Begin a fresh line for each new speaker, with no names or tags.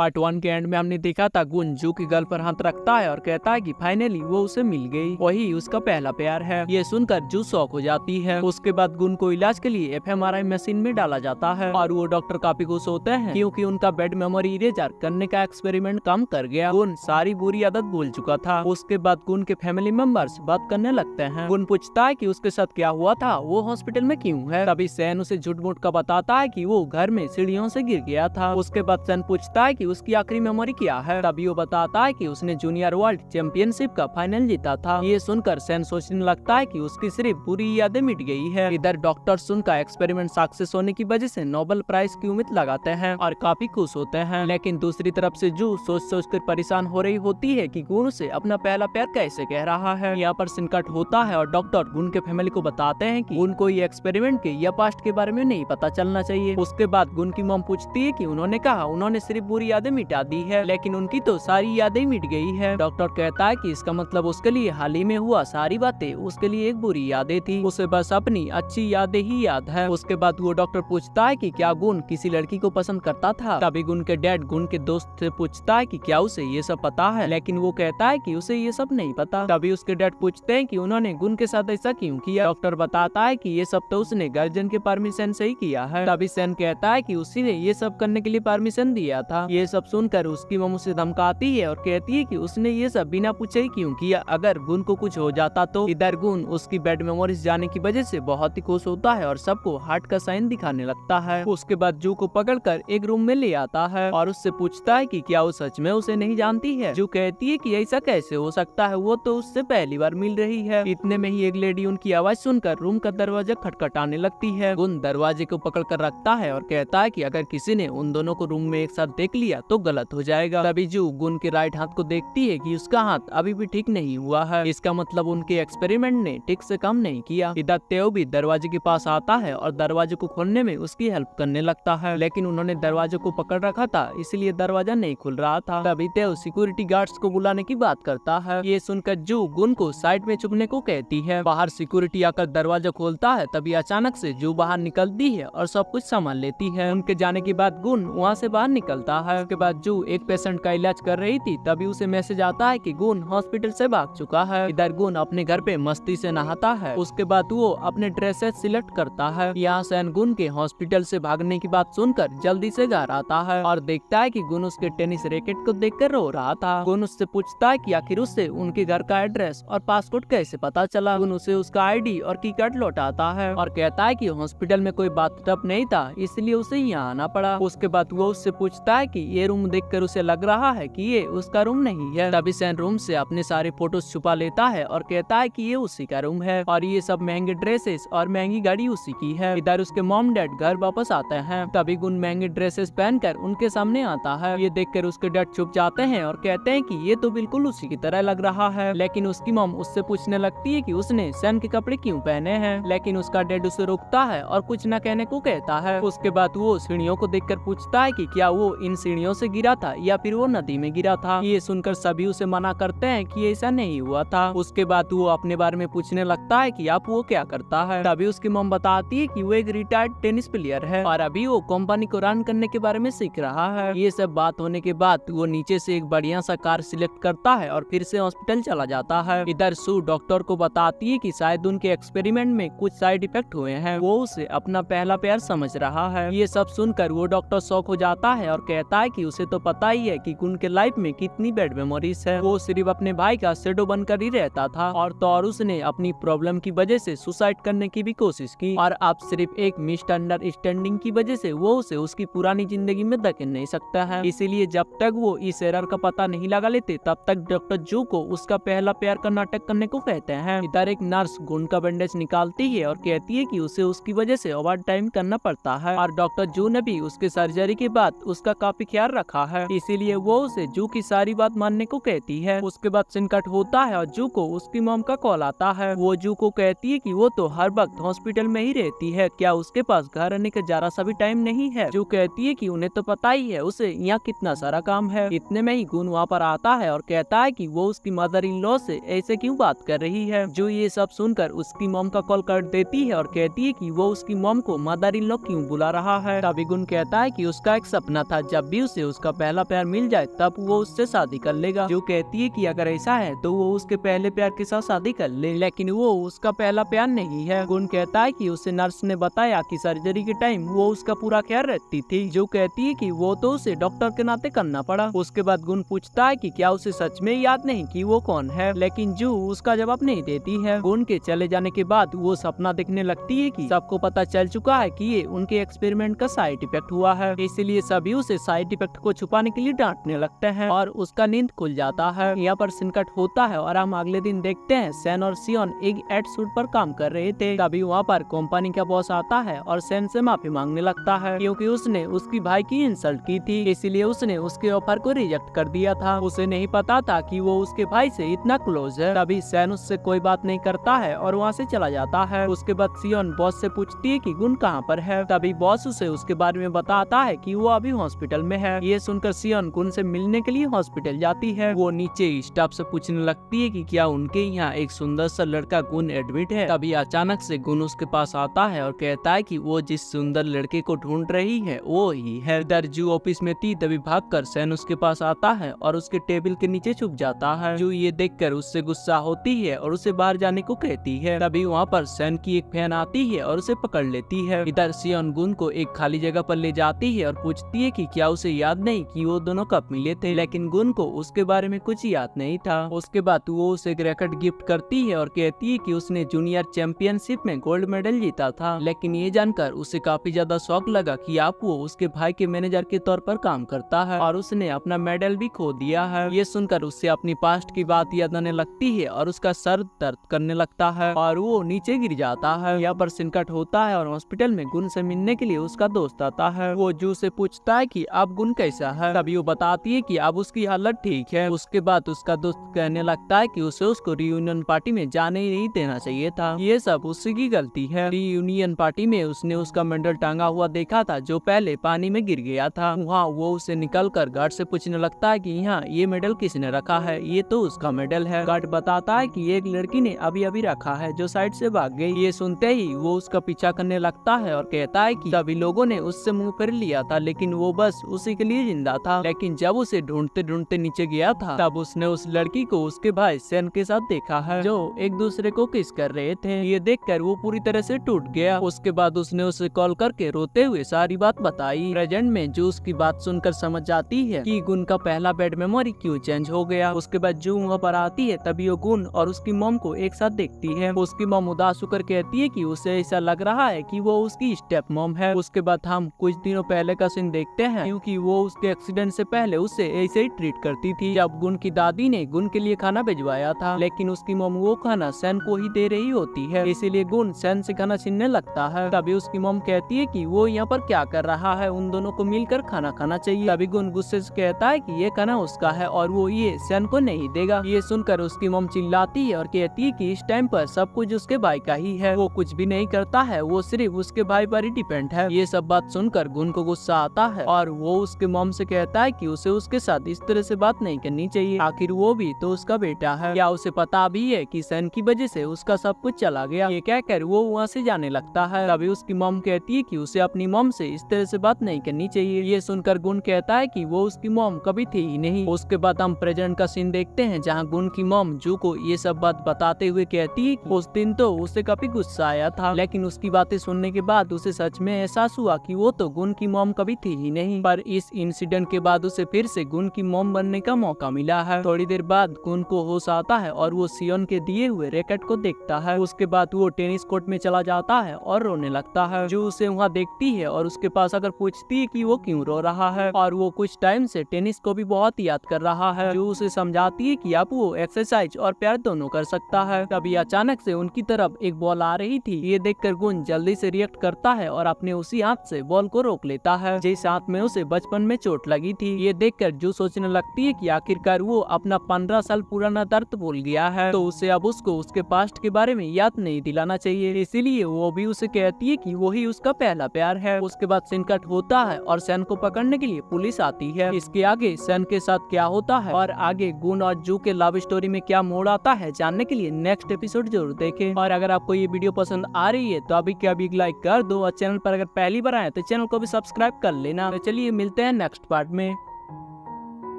Part 1 के and में हमने देखा था गुन जू की गल पर हाथ रखता है और कहता है कि फाइनली वो उसे मिल गई, वही उसका पहला प्यार है। ये सुनकर जू शॉक हो जाती है। उसके बाद गुन को इलाज के लिए एफएमआरआई मशीन में डाला जाता है और वो डॉक्टर काफी खुश होते हैं क्योंकि उनका बेड मेमोरी इरेजर करने का एक्सपेरिमेंट काम कर गया। गुन सारी बुरी आदत भूल चुका था। उसके बाद गुन के फैमिली मेंबर्स बात करने लगते हैं। गुन पूछता है कि उसके साथ क्या हुआ था, वो हॉस्पिटल में क्यों है। तभी सैन उसे झूठ मूठ का बताता है कि वो घर में सीढ़ियों से गिर गया था। उसके बाद सैन पूछता है कि उसकी आखिरी मेमोरी क्या है। तभी वो बताता है कि उसने जूनियर वर्ल्ड चैंपियनशिप का फाइनल जीता था। ये सुनकर सैन सोचने लगता है कि उसकी सिर्फ बुरी यादें मिट गई है। इधर डॉक्टर सुन का एक्सपेरिमेंट सक्सेस होने की वजह से नोबेल प्राइज की उम्मीद लगाते हैं और काफी खुश होते हैं। लेकिन दूसरी तरफ से जू सोच कर परेशान हो रही होती है कि गुन से अपना पहला प्यार कैसे कह रहा है। यहाँ पर संकट होता है और डॉक्टर गुन के फैमिली को बताते हैं कि गुन को ये एक्सपेरिमेंट के या पास्ट के बारे में नहीं पता चलना चाहिए। उसके बाद गुन की मॉम पूछती है कि उन्होंने कहा उन्होंने सिर्फ बुरी यादें मिटा दी है, लेकिन उनकी तो सारी यादें मिट गई है। डॉक्टर कहता है कि इसका मतलब उसके लिए हाल ही में हुआ सारी बातें उसके लिए एक बुरी यादें थी, उसे बस अपनी अच्छी यादें ही याद है। उसके बाद वो डॉक्टर पूछता है कि क्या गुन किसी लड़की को पसंद करता था। तभी गुन के डैड गुन के दोस्त से पूछता है कि क्या उसे ये सब पता है, लेकिन वो कहता है कि उसे ये सब नहीं पता। तभी उसके डैड पूछते हैं कि उन्होंने गुन के साथ ऐसा क्यों किया। डॉक्टर बताता है कि ये सब तो उसने गार्जियन के परमिशन से ही किया है। तभी सैन कहता है कि उसी ने ये सब करने के लिए परमिशन दिया था। ये सब सुनकर उसकी मम उसे धमकाती है और कहती है कि उसने ये सब बिना पूछे ही क्यों किया, अगर गुन को कुछ हो जाता तो। इधर गुन उसकी बैड मेमोरीज जाने की वजह से बहुत ही खुश होता है और सबको हार्ट का साइन दिखाने लगता है। उसके बाद जू को पकड़कर एक रूम में ले आता है और उससे पूछता है कि क्या वो सच में उसे नहीं जानती है। जू कहती है कि ऐसा कैसे हो सकता है, वो तो उससे पहली बार मिल रही है। इतने में ही एक लेडी उनकी आवाज सुनकर रूम का दरवाजा खटखटाने लगती है। गुन दरवाजे को पकड़कर रखता है और कहता है कि अगर किसी ने उन दोनों को रूम में एक साथ देख लिया तो गलत हो जाएगा। तभी जू गुन के राइट हाथ को देखती है कि उसका हाथ अभी भी ठीक नहीं हुआ है। इसका मतलब उनके एक्सपेरिमेंट ने ठीक से काम नहीं किया। इधर तेओ भी दरवाजे के पास आता है और दरवाजे को खोलने में उसकी हेल्प करने लगता है, लेकिन उन्होंने दरवाजे को पकड़ रखा था इसलिए दरवाजा नहीं खुल रहा था। तभी तेओ सिक्योरिटी गार्ड्स को बुलाने की बात करता है। ये सुनकर जू गुन को साइड में छुपने को कहती है। बाहर सिक्योरिटी आकर दरवाजा खोलता है। तभी अचानक से जू बाहर निकलती है और सब कुछ संभाल लेती है। उनके जाने के बाद गुन वहाँ से बाहर निकलता है। उसके बाद जू एक पेशेंट का इलाज कर रही थी। तभी उसे मैसेज आता है कि गुन हॉस्पिटल से भाग चुका है। इधर गुन अपने घर पे मस्ती से नहाता है। उसके बाद वो अपने ड्रेसेस सिलेक्ट करता है। यहाँ सैन गुन के हॉस्पिटल से भागने की बात सुनकर जल्दी से घर आता है और देखता है कि गुन उसके टेनिस रैकेट को देखकर रो रहा था। गुन उससे पूछता है कि आखिर उससे उनके घर का एड्रेस और पासपोर्ट कैसे पता चला। गुन उसे उसका आईडी और की कार्ड लौटाता है और कहता है कि हॉस्पिटल में कोई बाथटब नहीं था इसलिए उसे यहाँ आना पड़ा। उसके बाद वो उससे पूछता है कि ये रूम देखकर उसे लग रहा है कि ये उसका रूम नहीं है। तभी सैन रूम से अपने सारे फोटोज छुपा लेता है और कहता है कि ये उसी का रूम है और ये सब महंगे ड्रेसेस और महंगी गाड़ी उसी की है। इधर उसके मॉम डैड घर वापस आते हैं। तभी गुन महंगे ड्रेसेस पहनकर उनके सामने आता है। ये देखकर उसके डैड चुप जाते हैं और कहते हैं कि ये तो बिल्कुल उसी की तरह लग रहा है। लेकिन उसकी मॉम उससे पूछने लगती है कि उसने सैन के कपड़े क्यों पहने हैं, लेकिन उसका डैड उसे रोकता है और कुछ न कहने को कहता है। उसके बाद वो सीढ़ियों को देखकर पूछता है कि क्या वो इन सीढ़ियों से गिरा था या फिर वो नदी में गिरा था। ये सुनकर सभी उसे मना करते हैं कि ऐसा नहीं हुआ था। उसके बाद वो अपने बारे में पूछने लगता है कि आप वो क्या करता है। तभी उसकी मॉम बताती है कि वो एक रिटायर्ड टेनिस प्लेयर है और अभी वो कंपनी को रन करने के बारे में सीख रहा है। ये सब बात होने के बाद वो नीचे से एक बढ़िया सा कार सिलेक्ट करता है और फिर से हॉस्पिटल चला जाता है। इधर सू डॉक्टर को बताती है कि शायद उनके एक्सपेरिमेंट में कुछ साइड इफेक्ट हुए हैं। वो उसे अपना पहला प्यार समझ रहा है। ये सब सुनकर वो डॉक्टर शॉक हो जाता है और कहता है कि उसे तो पता ही है कि उनके लाइफ में कितनी बैड मेमोरीज है। वो सिर्फ अपने भाई का शेडो बनकर ही रहता था और तो और उसने अपनी प्रॉब्लम की वजह से सुसाइड करने की भी कोशिश की और अब सिर्फ एक मिसअंडरस्टैंडिंग की वजह से वो उसे उसकी पुरानी जिंदगी में धकेल नहीं सकता है। इसीलिए जब तक वो इस एरर का पता नहीं लगा लेते तब तक डॉक्टर जू को उसका पहला प्यार का नाटक करने को कहते हैं। इधर एक नर्स गुन का बैंडेज निकालती है और कहती है कि उसे उसकी वजह से ओवर टाइम करना पड़ता है और डॉक्टर जू ने भी उसके सर्जरी के बाद उसका काफी ख्याल रखा है, इसीलिए वो उसे जू की सारी बात मानने को कहती है। उसके बाद संकट होता है और जू को उसकी मॉम का कॉल आता है। वो जू को कहती है कि वो तो हर वक्त हॉस्पिटल में ही रहती है, क्या उसके पास घर आने का जरा सा भी टाइम नहीं है। जू कहती है कि उन्हें तो पता ही है उसे यहाँ कितना सारा काम है। इतने में ही गुन वहाँ पर आता है और कहता है कि वो उसकी मदर इन लॉ से ऐसे क्यों बात कर रही है। जो ये सब सुनकर उसकी मॉम का कॉल काट देती है और कहती है कि वो उसकी मॉम को मदर इन लॉ क्यों बुला रहा है। तभी गुन कहता है कि उसका एक सपना था जब भी उसे उसका पहला प्यार मिल जाए तब वो उससे शादी कर लेगा। जू कहती है कि अगर ऐसा है तो वो उसके पहले प्यार के साथ शादी कर ले, लेकिन वो उसका पहला प्यार नहीं है। गुन कहता है कि उसे नर्स ने बताया कि सर्जरी के टाइम वो उसका पूरा ख्याल रखती थी। जो कहती है कि वो तो उसे डॉक्टर के नाते करना पड़ा। उसके बाद गुन पूछता है कि क्या उसे सच में याद नहीं कि वो कौन है, लेकिन जू उसका जवाब नहीं देती है। गुन के चले जाने के बाद वो सपना देखने लगती है कि सबको पता चल चुका है कि ये उनके एक्सपेरिमेंट का साइड इफेक्ट हुआ है, इसलिए सभी उसे साइड इफेक्ट को छुपाने के लिए डांटने लगते हैं और उसका नींद खुल जाता है। यहाँ पर संकट होता है और हम अगले दिन देखते हैं सैन और सियोन एक एड शूट पर काम कर रहे थे। तभी वहाँ पर कंपनी का बॉस आता है और सैन से माफी मांगने लगता है क्योंकि उसने उसकी भाई की इंसल्ट की थी, इसलिए उसने उसके ऑफर को रिजेक्ट कर दिया था। उसे नहीं पता था कि वो उसके भाई से इतना क्लोज है। तभी सैन उससे कोई बात नहीं करता है और वहाँ से चला जाता है। उसके बाद सियोन बॉस से पूछती है कि गुन कहाँ पर है। तभी बॉस उसे उसके बारे में बताता है कि वो अभी हॉस्पिटल में है। ये सुनकर सियोन गुन से मिलने के लिए हॉस्पिटल जाती है। वो नीचे स्टाफ से पूछने लगती है कि क्या उनके यहाँ एक सुंदर सा लड़का गुन एडमिट है। तभी अचानक से गुन उसके पास आता है और कहता है कि वो जिस सुंदर लड़के को ढूंढ रही है वो ही है। इधर जू ऑफिस में थी तभी भागकर सैन उसके पास आता है और उसके टेबल के नीचे छुप जाता है। जू ये देखकर उससे गुस्सा होती है और उसे बाहर जाने को कहती है। तभी वहाँ पर सैन की एक फैन आती है और उसे पकड़ लेती है। इधर सियोन गुन को एक खाली जगह पर ले जाती है और पूछती है कि क्या उसे याद नहीं कि वो दोनों कब मिले थे, लेकिन गुन को उसके बारे में कुछ याद नहीं था। उसके बाद वो उसे एक रैकेट गिफ्ट करती है और कहती है कि उसने जूनियर चैंपियनशिप में गोल्ड मेडल जीता था, लेकिन ये जानकर उसे काफी ज्यादा शौक लगा कि आप वो उसके भाई के मैनेजर के तौर पर काम करता है और उसने अपना मेडल भी खो दिया है। ये सुनकर उससे अपनी पास्ट की बात याद आने लगती है और उसका सर दर्द करने लगता है और वो नीचे गिर जाता है। यहाँ पर संकट होता है और हॉस्पिटल में गुन से मिलने के लिए उसका दोस्त आता है। वो जू से पूछता है कि अब गुन कैसा है। तभी वो बताती है कि अब उसकी हालत ठीक है। उसके बाद उसका दोस्त कहने लगता है कि उसे उसको रियूनियन पार्टी में जाने ही नहीं देना चाहिए था, ये सब उसी की गलती है। रियूनियन पार्टी में उसने उसका मेडल टांगा हुआ देखा था जो पहले पानी में गिर गया था। वहाँ वो उसे निकलकर गार्ड से पूछने लगता है कि यहाँ ये मेडल किसने रखा है, ये तो उसका मेडल है। गार्ड बताता है कि एक लड़की ने अभी अभी रखा है जो साइड से भाग गई। ये सुनते ही वो उसका पीछा करने लगता है और कहता है कि सभी लोगों ने उससे मुंह कर लिया था लेकिन वो बस उसी के लिए जिंदा था। लेकिन जब उसे ढूंढते ढूंढते नीचे गया था तब उसने उस लड़की को उसके भाई सैन के साथ देखा है जो एक दूसरे को किस कर रहे थे। ये देखकर वो पूरी तरह से टूट गया। उसके बाद उसने उसे कॉल करके रोते हुए सारी बात बताई। प्रेजेंट में जू उसकी बात सुनकर समझ जाती है कि गुन का पहला बैड मेमोरी क्यों चेंज हो गया। उसके बाद जू वहाँ पर आती है तभी वो गुन और उसकी मॉम को एक साथ देखती है। उसकी मॉम उदास होकर कहती है कि उसे ऐसा लग रहा है कि वो उसकी स्टेप मॉम है। उसके बाद हम कुछ दिनों पहले का सीन देखते हैं क्योंकि वो उसके एक्सीडेंट से पहले उसे ऐसे ही ट्रीट करती थी। जब गुन की दादी ने गुन के लिए खाना भिजवाया था लेकिन उसकी मॉम वो खाना सैन को ही दे रही होती है, इसीलिए गुन सैन से खाना छीनने लगता है। तभी उसकी मॉम कहती है कि वो यहाँ पर क्या कर रहा है, उन दोनों को मिलकर खाना खाना चाहिए। तभी गुन गुस्से से कहता है कि ये खाना उसका है और वो ये सैन को नहीं देगा। ये सुनकर उसकी मॉम चिल्लाती है और कहती है कि इस टाइम पर सब कुछ उसके भाई का ही है, वो कुछ भी नहीं करता है, वो सिर्फ उसके भाई पर ही डिपेंड है। ये सब बात सुनकर गुन को गुस्सा आता है और वो उसके मॉम से कहता है कि उसे उसके साथ इस तरह से बात नहीं करनी चाहिए, आखिर वो भी तो उसका बेटा है। क्या उसे पता भी है कि सैन की वजह से उसका सब कुछ चला गया। ये कहकर वो वहाँ से जाने लगता है। तभी उसकी मॉम कहती है कि उसे अपनी मॉम से इस तरह से बात नहीं करनी चाहिए। ये सुनकर गुन कहता है कि वो उसकी मॉम कभी थी ही नहीं। उसके बाद हम प्रेजेंट का सीन देखते हैं जहाँ गुन की मॉम जू को ये सब बात बताते हुए कहती है कि उस दिन तो उसे काफी गुस्सा आया था लेकिन उसकी बातें सुनने के बाद उसे सच में एहसास हुआ कि वो तो गुन की मॉम कभी थी ही नहीं। पर इस इंसिडेंट के बाद उसे फिर से गुन की मॉम बनने का मौका मिला है। थोड़ी देर बाद गुन को होश आता है और वो सियोन के दिए हुए रैकेट को देखता है। उसके बाद वो टेनिस कोर्ट में चला जाता है और रोने लगता है। जो उसे वहाँ देखती है और उसके पास अगर पूछती है कि वो क्यों रो रहा है और वो कुछ टाइम से टेनिस को भी बहुत याद कर रहा है। जो उसे समझाती है कि अब वो एक्सरसाइज और प्यार दोनों कर सकता है। तभी अचानक से उनकी तरफ एक बॉल आ रही थी। ये देखकर गुन जल्दी से रिएक्ट करता है और अपने उसी हाथ से बॉल को रोक लेता है जिस हाथ में उसे बचपन में चोट लगी थी। ये देखकर जो सोचने लगती है कि आखिरकार वो अपना 15 साल पुराना दर्द भूल गया है तो उसे अब उसको उसके पास्ट के बारे में याद नहीं दिलाना चाहिए। इसीलिए वो भी उसे कहती है कि वो ही उसका पहला प्यार है। उसके बाद संकट होता है और सैन को पकड़ने के लिए पुलिस आती है। इसके आगे सैन के साथ क्या होता है और आगे गुन और जू के लव स्टोरी में क्या मोड़ आता है जानने के लिए नेक्स्ट एपिसोड जरूर देखें। और अगर आपको ये वीडियो पसंद आ रही है तो अभी क्या लाइक कर दो और चैनल पर अगर पहली बार आए तो चैनल को भी सब्सक्राइब कर लेना। तो चलिए मिलते मिलते हैं नेक्स्ट पार्ट में।